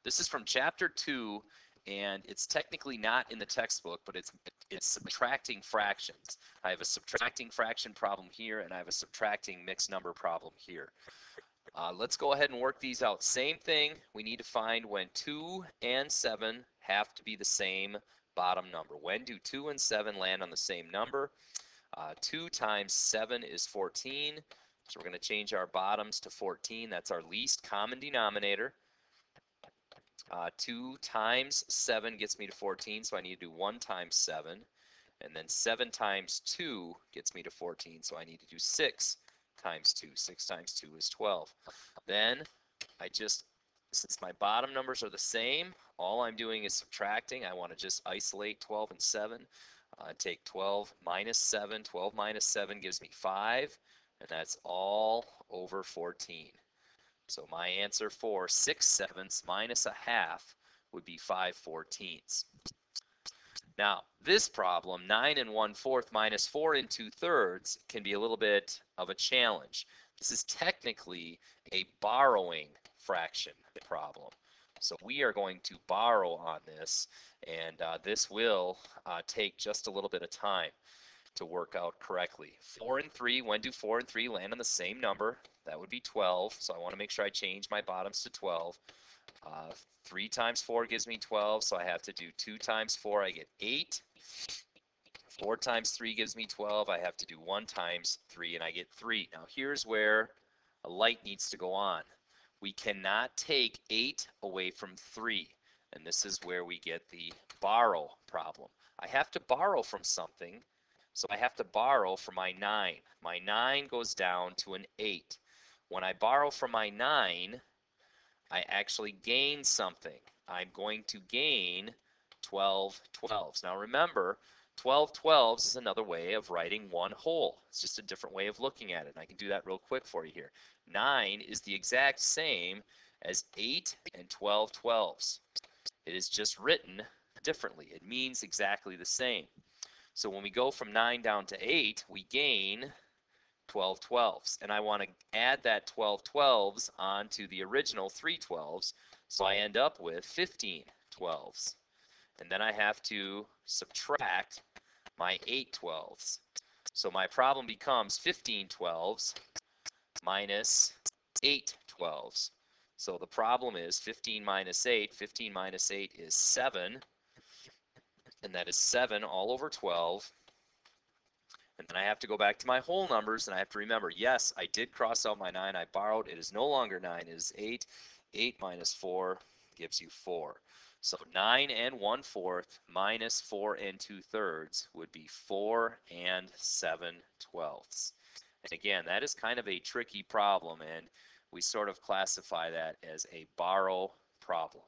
This is from chapter 2, and it's technically not in the textbook, but it's subtracting fractions. I have a subtracting fraction problem here, and I have a subtracting mixed number problem here. Let's go ahead and work these out. Same thing, we need to find when 2 and 7 have to be the same bottom number. When do 2 and 7 land on the same number? 2 times 7 is 14, so we're going to change our bottoms to 14. That's our least common denominator. 2 times 7 gets me to 14, so I need to do 1 times 7. And then 7 times 2 gets me to 14, so I need to do 6 times 2. 6 times 2 is 12. Then since my bottom numbers are the same, all I'm doing is subtracting. I want to just isolate 12 and 7. Take 12 minus 7. 12 minus 7 gives me 5, and that's all over 14. So my answer for 6/7 minus a half would be 5/14. Now, this problem, 9 1/4 minus 4 2/3, can be a little bit of a challenge. This is technically a borrowing fraction problem. So we are going to borrow on this, and this will take just a little bit of time to work out correctly. 4 and 3, when do 4 and 3 land on the same number? That would be 12, so I want to make sure I change my bottoms to 12. 3 times 4 gives me 12, so I have to do 2 times 4, I get 8. 4 times 3 gives me 12, I have to do 1 times 3, and I get 3. Now here's where a light needs to go on. We cannot take 8 away from 3, and this is where we get the borrow problem. I have to borrow from something, so I have to borrow from my 9. My 9 goes down to an 8. When I borrow from my 9, I actually gain something. I'm going to gain 12 12s. Now remember, 12 12s is another way of writing one whole. It's just a different way of looking at it. And I can do that real quick for you here. 9 is the exact same as 8 and 12 12s. It is just written differently. It means exactly the same. So when we go from 9 down to 8, we gain 12 12s. And I want to add that 12 12s onto the original 3 12s. So I end up with 15 12s. And then I have to subtract my 8 12s. So my problem becomes 15 12s minus 8 12s. So the problem is 15 minus 8. 15 minus 8 is 7. And that is 7 all over 12. And then I have to go back to my whole numbers, and I have to remember, yes, I did cross out my 9. I borrowed. It is no longer 9. It is 8. 8 minus 4 gives you 4. So 9 1/4 minus 4 2/3 would be 4 7/12. And again, that is kind of a tricky problem, and we sort of classify that as a borrow problem.